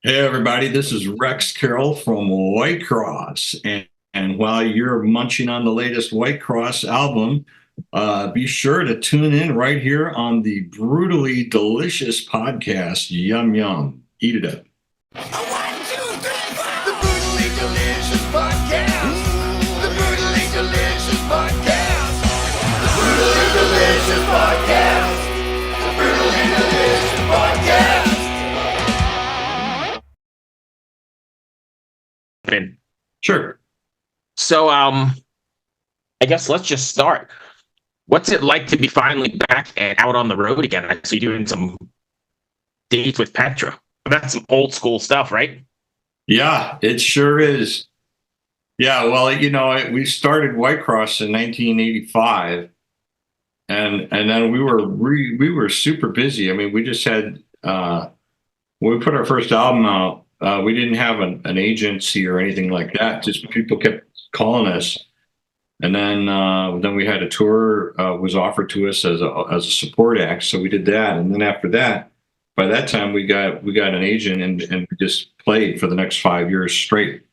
Hey everybody, this is Rex Carroll from Whitecross. And while you're munching on the latest Whitecross album, be sure to tune in right here on the brutally delicious podcast, Yum Yum. Eat it up. One, two, three, four. The Brutally Delicious Podcast. The Brutally Delicious Podcast. The Brutally Delicious Podcast. The Brutally Delicious Podcast. Sure. So, I guess let's just start. What's it like to be finally back and out on the road again? I see you doing some dates with Petra. That's some old school stuff, right? Yeah, it sure is. Yeah, well, we started Whitecross in 1985, and then we were super busy. I mean, we just had when we put our first album out, we didn't have an agency or anything like that. Just people kept calling us, and then we had a tour was offered to us as a support act. So we did that, and then after that, by that time we got an agent, and we just played for the next 5 years straight.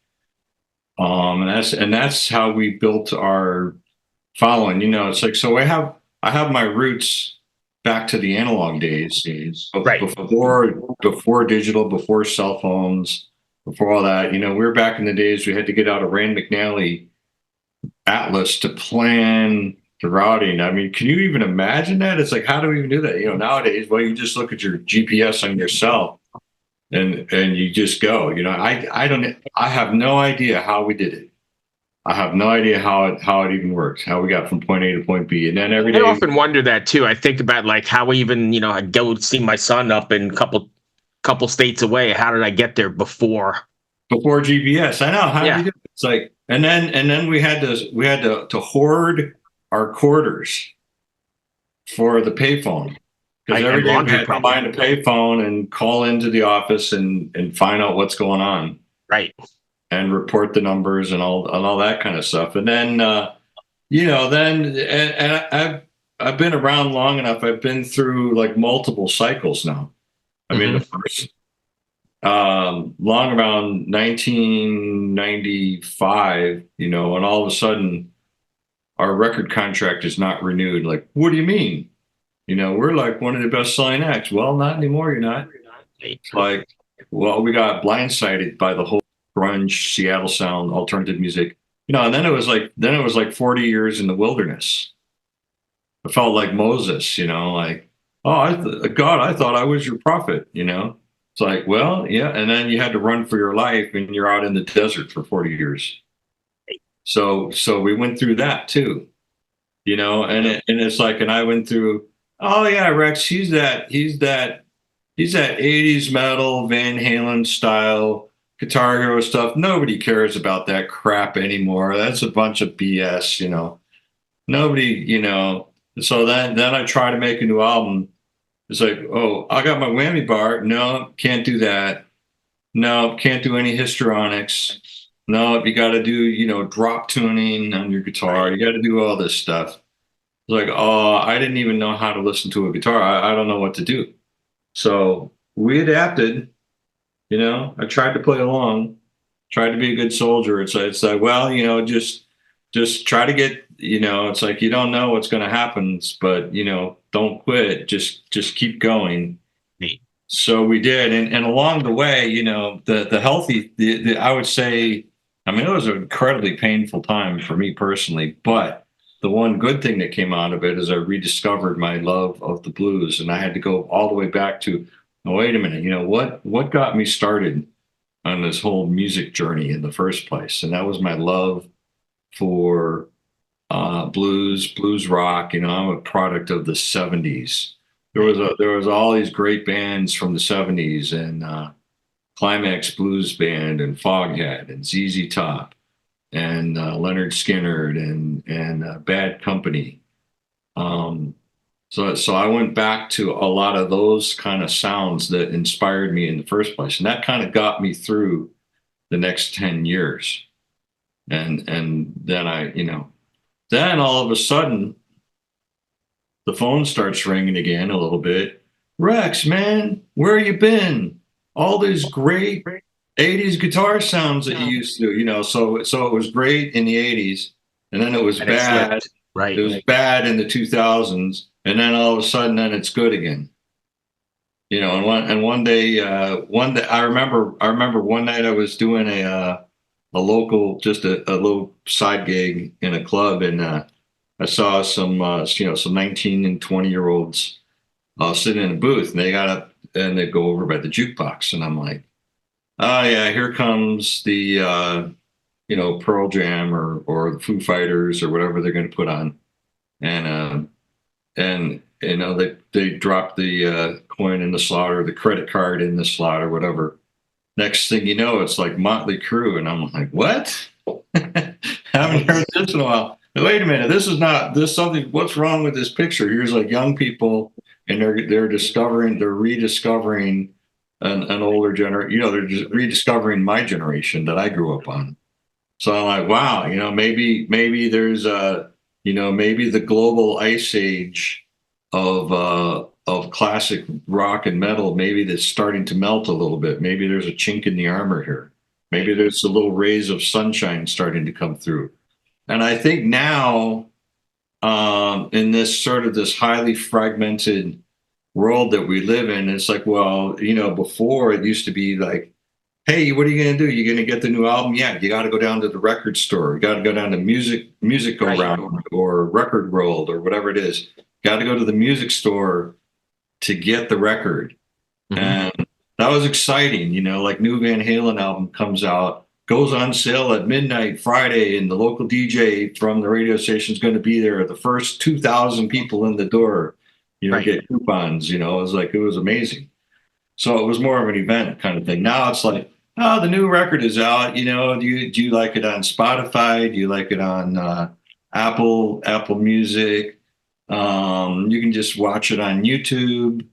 And that's how we built our following. It's like, so I have my roots back to the analog days, Right. before digital, before cell phones, before all that. We were back in the days we had to get out a Rand McNally atlas to plan the routing. I mean, can you even imagine that? It's like, how do we even do that? Nowadays, well, you just look at your GPS on your cell and you just go. I have no idea how we did it. I have no idea how it even works, how we got from point A to point B. And then every I day, often wonder that too. I think about like how we even, I go see my son up in a couple states away. How did I get there before? before GPS. I know how do Yeah. you do it? It's like, and then we had to hoard our quarters for the payphone, because And every day we laundry had to probably. find a payphone and call into the office and find out what's going on Right. and report the numbers and all that kind of stuff. And then I've been around long enough. I've been through like multiple cycles now. I mean, the first long around 1995, and all of a sudden our record contract is not renewed. Like, what do you mean? We're like one of the best selling acts. Well, not anymore. You're not. It's like, well, we got blindsided by the whole grunge, Seattle sound, alternative music. And then it was like 40 years in the wilderness. I felt like Moses, like, oh, God, I thought I was your prophet. It's like, well, yeah. And then you had to run for your life and you're out in the desert for 40 years. So we went through that too, and it's like, and I went through, oh yeah, Rex, he's that 80s metal, Van Halen style Guitar Hero stuff. Nobody cares about that crap anymore. That's a bunch of BS. Nobody. So then I try to make a new album. It's like, oh, I got my whammy bar. No, can't do that. No, can't do any histrionics. No, you got to do, drop tuning on your guitar. You got to do all this stuff. It's like, oh, I didn't even know how to listen to a guitar. I don't know what to do. So we adapted. I tried to play along, tried to be a good soldier. It's like, well, just try to get. It's like, you don't know what's going to happen, but don't quit. Just keep going. Neat. So we did, and along the way, the healthy, I would say, I mean, it was an incredibly painful time for me personally, but the one good thing that came out of it is I rediscovered my love of the blues, and I had to go all the way back to, oh, wait a minute, what got me started on this whole music journey in the first place, and that was my love for blues rock. I'm a product of the '70s. There was all these great bands from the '70s, and Climax Blues Band and Foghat and ZZ Top and Leonard Skinner and Bad Company. So I went back to a lot of those kind of sounds that inspired me in the first place, and that kind of got me through the next 10 years. And then then all of a sudden the phone starts ringing again a little bit. Rex, man, where you been? all these great 80s guitar sounds that you used to, so it was great in the 80s, and then it was And it bad. slipped. Right. It was bad in the 2000s, and then all of a sudden, then it's good again. And one day, I remember one night I was doing a local, just a little side gig in a club, and I saw some 19 and 20-year-olds sitting in a booth, and they got up and they go over by the jukebox, and I'm like, oh yeah, here comes the Pearl Jam or the Foo Fighters or whatever they're going to put on, and they drop the coin in the slot or the credit card in the slot or whatever. Next thing you know, it's like Motley Crue, and I'm like, what? Haven't heard this in a while. Now, wait a minute, this is not this something. What's wrong with this picture? Here's like young people, and they're rediscovering an older generation. They're just rediscovering my generation that I grew up on. So I'm like, wow, maybe there's maybe the global ice age of classic rock and metal, maybe that's starting to melt a little bit. Maybe there's a chink in the armor here. Maybe there's a little rays of sunshine starting to come through. And I think now, in this highly fragmented world that we live in, it's like, well, before it used to be like, hey, what are you going to do? You're going to get the new album? Yeah, you got to go down to the record store. You got to go down to music go round or Record World or whatever it is. Got to go to the music store to get the record. Mm-hmm. And that was exciting. Like new Van Halen album comes out, goes on sale at midnight Friday, and the local DJ from the radio station is going to be there. The first 2,000 people in the door, get coupons. It was amazing. So it was more of an event kind of thing. Now it's like, oh, the new record is out. Do you like it on Spotify? Do you like it on Apple Music? You can just watch it on YouTube.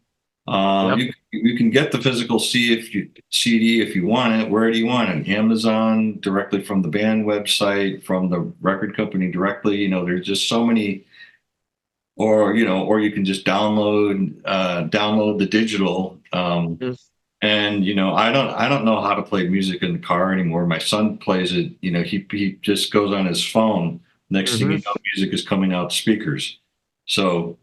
You can get the physical CD if you want it. Where do you want it? Amazon, directly from the band website, from the record company directly. There's just so many. Or you can just download the digital. And I don't know how to play music in the car anymore. My son plays it. He just goes on his phone. Next thing you know, music is coming out speakers. So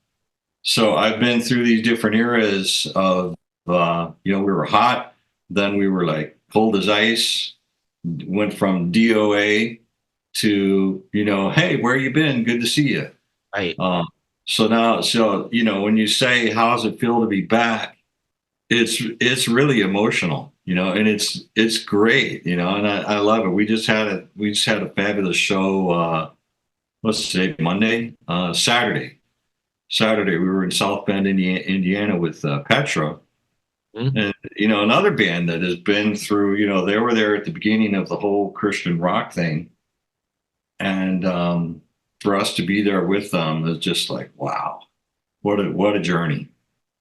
I've been through these different eras of we were hot, then we were like cold as ice. Went from DOA to hey, where you been? Good to see you. Right. So now, when you say how's it feel to be back, it's really emotional, and it's great, and I love it. We just had a fabulous show. What's today? Monday, Saturday. We were in South Bend, Indiana, with Petra, and another band that has been through. They were there at the beginning of the whole Christian rock thing, and for us to be there with them is just like, wow, what a journey.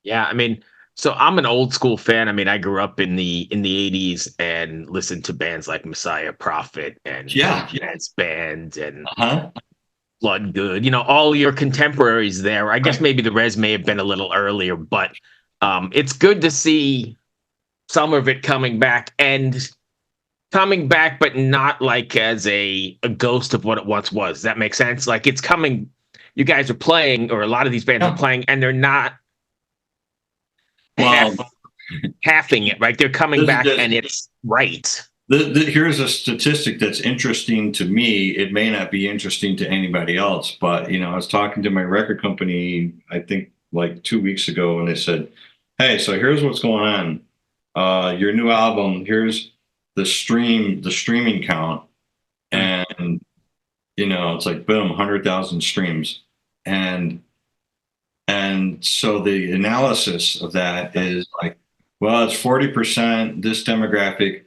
Yeah, I mean, so I'm an old school fan. I mean, I grew up in the 80s and listened to bands like Messiah Prophet and Jazz Band and Blood Good. All your contemporaries there. I guess maybe the Res may have been a little earlier, but it's good to see some of it coming back, but not like as a ghost of what it once was. Does that make sense? Like it's coming. You guys are playing, or a lot of these bands are playing, and they're not halving it, right? They're coming back, and it's right. Here's a statistic that's interesting to me. It may not be interesting to anybody else, but I was talking to my record company, I think like 2 weeks ago, and they said, "Hey, so here's what's going on. Your new album. Here's the streaming count, and it's like boom, 100,000 streams, and so the analysis of that is like, well, it's 40% this demographic,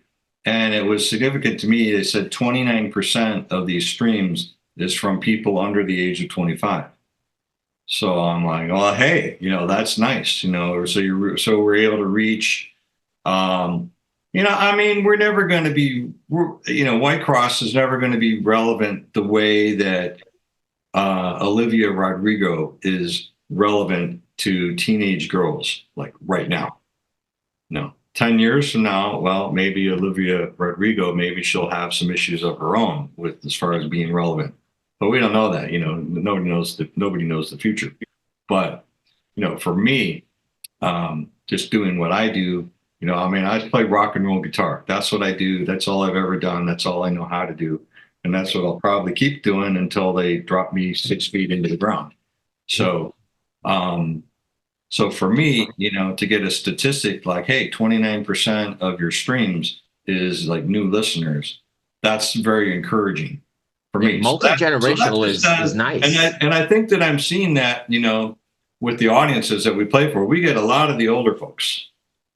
and it was significant to me. They said 29% of these streams is from people under the age of 25. So I'm like, well, hey, that's nice, so we're able to reach. I mean, we're never going to be, Whitecross is never going to be relevant the way that Olivia Rodrigo is relevant to teenage girls, like right now. No, 10 years from now, well, maybe Olivia Rodrigo, maybe she'll have some issues of her own with as far as being relevant. But we don't know that, nobody knows the future. But, for me, just doing what I do, I mean, I play rock and roll guitar. That's what I do. That's all I've ever done. That's all I know how to do. And that's what I'll probably keep doing until they drop me 6 feet into the ground. So, so for me, to get a statistic like, hey, 29% of your streams is like new listeners, that's very encouraging for me. Multi-generational is nice. And I think that I'm seeing that, with the audiences that we play for, we get a lot of the older folks.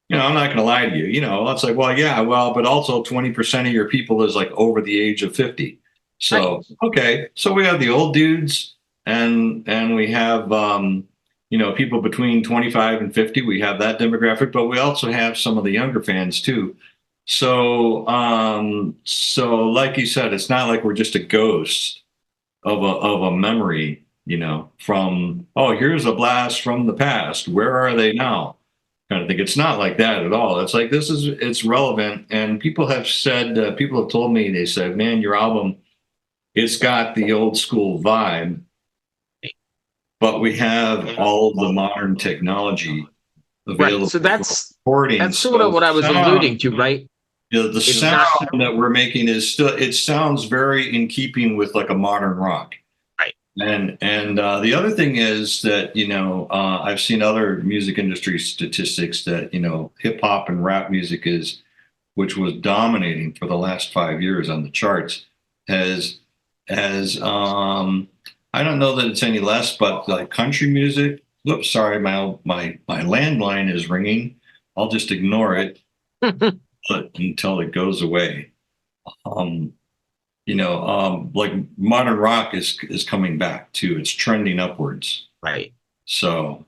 I'm not going to lie to you. It's like, well, yeah, but also 20% of your people is like over the age of 50. So, right. Okay. So we have the old dudes and we have, people between 25 and 50. We have that demographic, but we also have some of the younger fans too. So, like you said, it's not like we're just a ghost of a memory, from, oh, here's a blast from the past. Where are they now? Kind of thing. It's not like that at all. It's like, it's relevant. And people have said, people have told me, they said, man, your album, it's got the old school vibe, but we have all of the modern technology available. Right. So that's sort of what I was alluding to, right? The sound that we're making is still, it sounds very in keeping with like a modern rock. Right. And the other thing is that, I've seen other music industry statistics that, hip hop and rap music which was dominating for the last 5 years on the charts, has I don't know that it's any less, but like country music. Whoops, sorry, my landline is ringing. I'll just ignore it until it goes away. Like modern rock is coming back too. It's trending upwards. Right. So,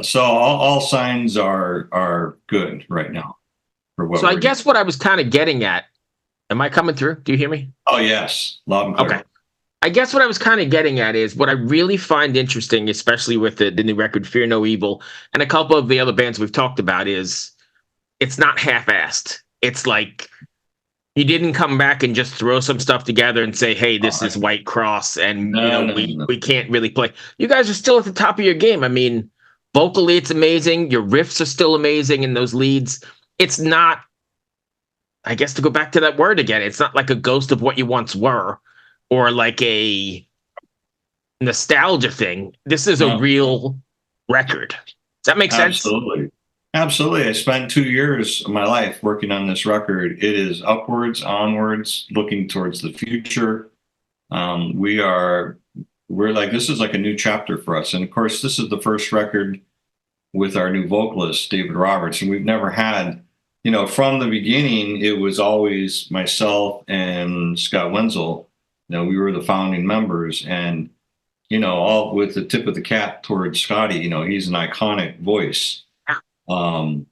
so all signs are good right now for what. So I guess what I was kind of getting at. Am I coming through? Do you hear me? Oh yes, loud and clear. Okay. I guess what I was kind of getting at is what I really find interesting, especially with the new record Fear No Evil and a couple of the other bands we've talked about, is it's not half-assed. It's like you didn't come back and just throw some stuff together and say, hey, this is Whitecross, and we can't really play. You guys are still at the top of your game. I mean, vocally it's amazing. Your riffs are still amazing in those leads. It's not, I guess, to go back to that word again, it's not like a ghost of what you once were, or like a nostalgia thing. This is a real record. Does that make sense? Absolutely. I spent 2 years of my life working on this record. It is upwards, onwards, looking towards the future. We're like, this is like a new chapter for us. And of course, this is the first record with our new vocalist, David Roberts. And we've never had, from the beginning, it was always myself and Scott Wenzel. We were the founding members, and, all with the tip of the cap towards Scotty, he's an iconic voice. And,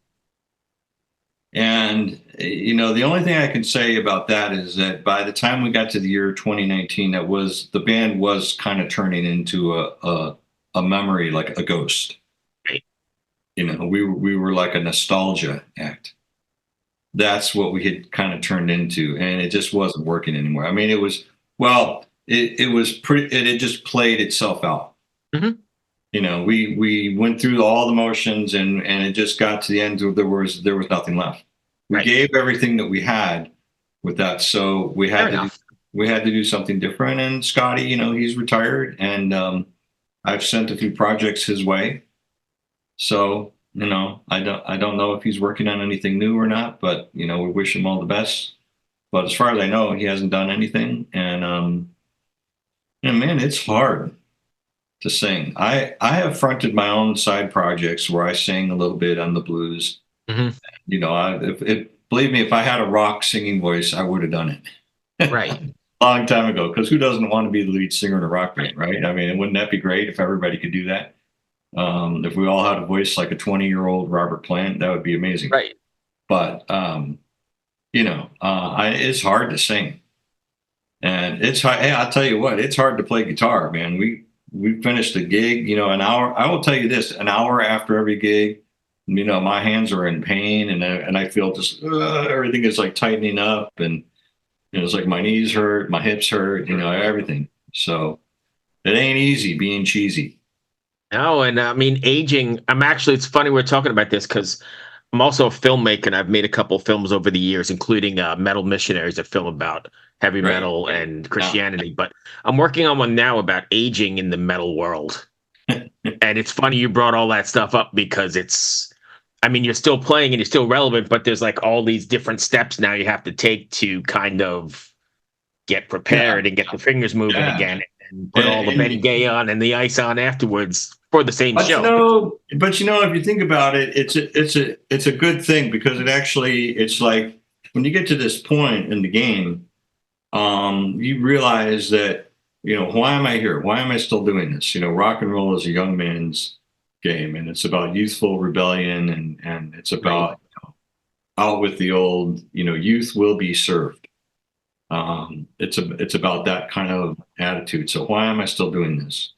the only thing I can say about that is that by the time we got to the year 2019, the band was kind of turning into a memory, like a ghost. Right. We were like a nostalgia act. That's what we had kind of turned into, and it just wasn't working anymore. I mean, it was it just played itself out. Mm-hmm. We went through all the motions, and it just got to the end where there was nothing left. We gave everything that we had with that, so we had to do something different. And Scotty, he's retired, and I've sent a few projects his way. So I don't know if he's working on anything new or not, but we wish him all the best. But as far as I know, he hasn't done anything, and man, it's hard to sing. I have fronted my own side projects where I sing a little bit on the blues. Mm-hmm. Believe me, if I had a rock singing voice, I would have done it. Right. Long time ago, because who doesn't want to be the lead singer in a rock band, right? I mean, wouldn't that be great if everybody could do that? If we all had a voice like a 20-year-old Robert Plant, that would be amazing. Right. But, it's hard to sing. And it's hard. Hey, I'll tell you what, it's hard to play guitar, man. We finished the gig, an hour. I will tell you this, an hour after every gig, my hands are in pain, and I feel just everything is like tightening up, and it's like my knees hurt, my hips hurt, everything. So it ain't easy being cheesy. No, and I mean aging. It's funny we're talking about this because I'm also a filmmaker, and I've made a couple films over the years, including Metal Missionaries, a film about heavy Right. metal and Yeah. Christianity. But I'm working on one now about aging in the metal world. And it's funny you brought all that stuff up because I mean, you're still playing and you're still relevant, but there's like all these different steps now you have to take to kind of get Yeah. prepared and get the fingers moving Yeah. again and put all the And, Ben Gay on and the ice on afterwards for the same but show. if you think about it, it's a good thing, because it's like when you get to this point in the game, you realize that, why am I here? Why am I still doing this? Rock and roll is a young man's game, and it's about youthful rebellion, and it's about out with the old. Youth will be served. It's about that kind of attitude. So why am I still doing this?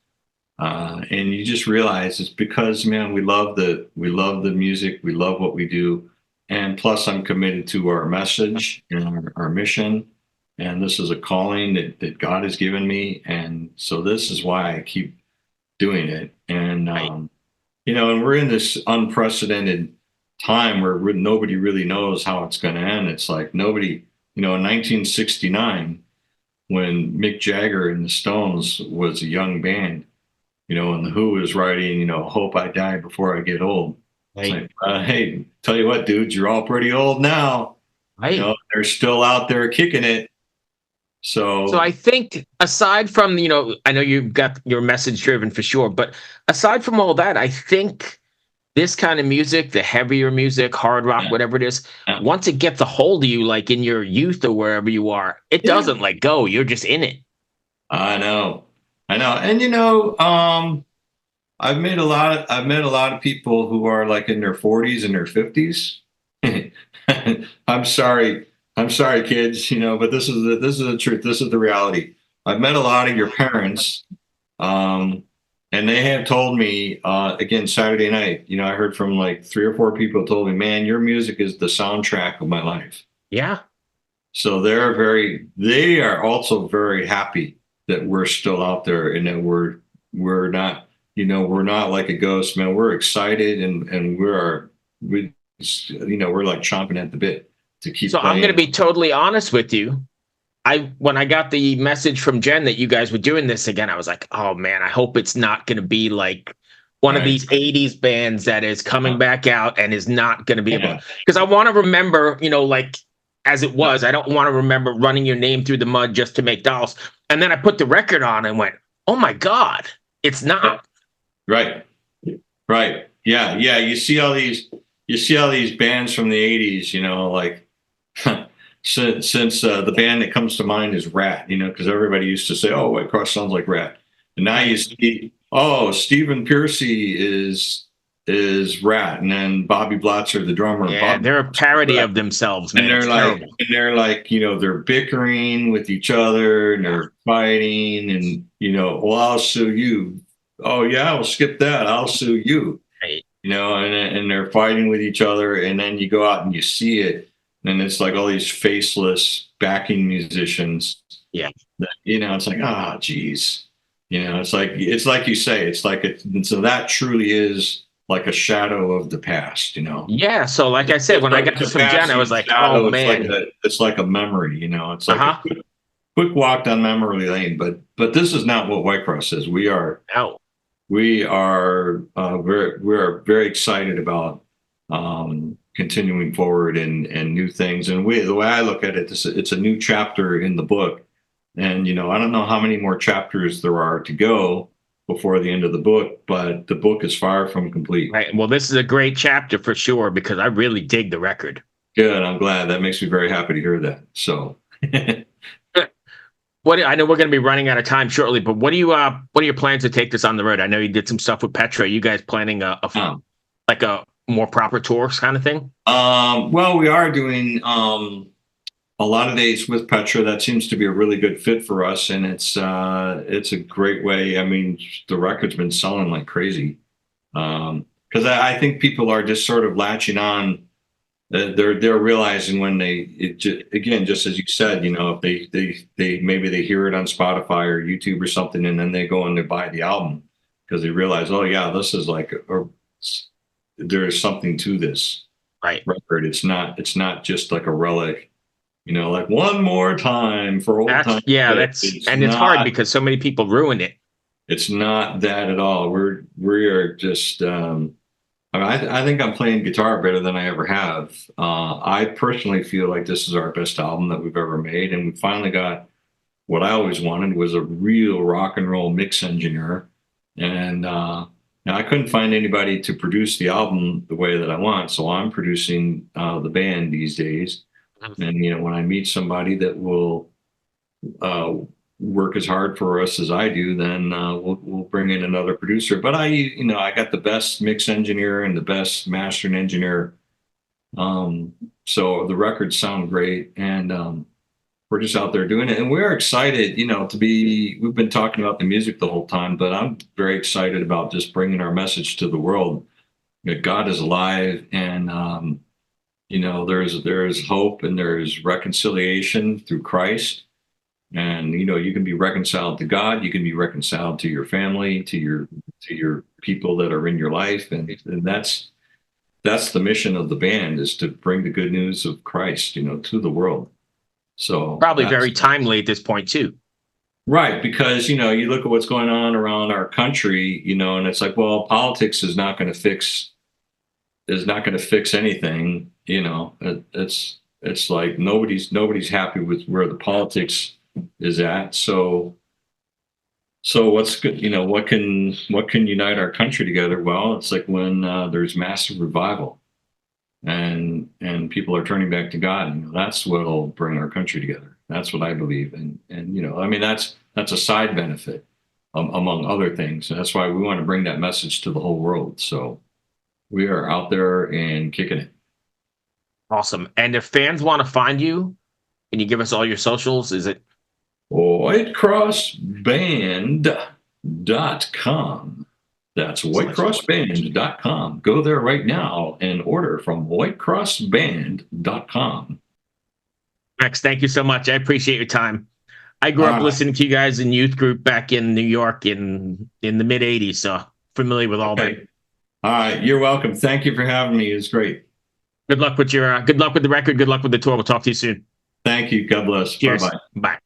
And you just realize it's because, man, we love the music, we love what we do, and plus I'm committed to our message and our mission, and this is a calling that God has given me, and so this is why I keep doing it. And and we're in this unprecedented time where nobody really knows how it's going to end. It's like nobody, in 1969, when Mick Jagger and the Stones was a young band, and the Who was writing, "Hope I Die Before I Get Old." It's like, hey, tell you what, dudes, you're all pretty old now. Right. They're still out there kicking it. So I think aside from, I know you've got your message driven for sure, but aside from all that, I think this kind of music, the heavier music, hard rock, yeah, whatever it is, yeah. once it gets a hold of you, like in your youth or wherever you are, it doesn't let go. You're just in it. I know. And I've met a lot of people who are like in their 40s and their 50s. I'm sorry. I'm sorry, kids, but this is the truth. This is the reality. I've met a lot of your parents, and they have told me, again, Saturday night, I heard from like 3 or 4 people told me, man, your music is the soundtrack of my life. Yeah. So they are also very happy that we're still out there, and that we're not, we're not like a ghost, man. We're excited, and we're like chomping at the bit to keep So playing. I'm going to be totally honest with you. When I got the message from Jen that you guys were doing this again, I was like, oh man, I hope it's not going to be like one of these 80s bands that is coming back out and is not going to be able, because I want to remember, like as it was. I don't want to remember running your name through the mud just to make dolls. And then I put the record on and went, oh my God, it's not. Right. Yeah. You see all these bands from the 80s, like since the band that comes to mind is Rat, because everybody used to say, oh, Whitecross sounds like Rat. And now you see, oh, Stephen Piercy is Rat, and then Bobby Blotzer, the drummer. Yeah, they're a parody of themselves, man. And they're like, they're bickering with each other, and they're fighting, and well, I'll sue you. Oh yeah, I'll skip that. I'll sue you. Right. And they're fighting with each other, and then you go out and you see it, and it's like all these faceless backing musicians. Yeah. That, it's like, geez. It's like you say, so that truly is like a shadow of the past, Yeah. So like I said, when I got this from Jen, I was like, oh man. It's like a memory, it's like a quick walk down memory lane, but this is not what Whitecross is. We are very excited about continuing forward and new things. And the way I look at it, it's a new chapter in the book. And, I don't know how many more chapters there are to go before the end of the book, but the book is far from complete. Right. Well, this is a great chapter for sure, because I really dig the record. Good. I'm glad. That makes me very happy to hear that. So I know we're going to be running out of time shortly, but what are your plans to take this on the road? I know you did some stuff with Petra. Are you guys planning a more proper tour kind of thing? Well, we are doing a lot of dates with Petra. That seems to be a really good fit for us, and it's a great way. I mean, the record's been selling like crazy. because I think people are just sort of latching on. They're realizing when again, just as you said, if they maybe they hear it on Spotify or YouTube or something, and then they go and they buy the album because they realize, oh yeah, this is like there is something to this Right. record. It's not just like a relic, like one more time for old times. It's hard because so many people ruin it. It's not that at all. We are just. I think I'm playing guitar better than I ever have. I personally feel like this is our best album that we've ever made, and we finally got what I always wanted was a real rock and roll mix engineer. And now I couldn't find anybody to produce the album the way that I want, so I'm producing the band these days. And when I meet somebody that will work as hard for us as I do, then we'll bring in another producer. But I got the best mix engineer and the best mastering engineer. So the records sound great, and we're just out there doing it. And we're excited, we've been talking about the music the whole time, but I'm very excited about just bringing our message to the world that God is alive, and there's hope and there's reconciliation through Christ. And you can be reconciled to God, you can be reconciled to your family, to your people that are in your life, and that's the mission of the band, is to bring the good news of Christ, to the world. So probably very timely at this point too. Right, because you look at what's going on around our country, and it's like, well, politics is not going to fix anything. It's like nobody's happy with where the politics is at. So what's good? What can unite our country together? Well, it's like when there's massive revival, and people are turning back to God. That's what'll bring our country together. That's what I believe. And that's a side benefit among other things. And that's why we want to bring that message to the whole world. So we are out there and kicking it. Awesome. And if fans want to find you, can you give us all your socials? Is it WhitecrossBand.com? That's whitecrossband.com. Go there right now and order from whitecrossband.com. Max, thank you so much. I appreciate your time. I grew up listening to you guys in youth group back in New York in the mid 80s, so familiar with all that. All right, you're welcome. Thank you for having me. It's great. Good luck with the record. Good luck with the tour. We'll talk to you soon. Thank you. God bless. Cheers. Bye-bye. Bye.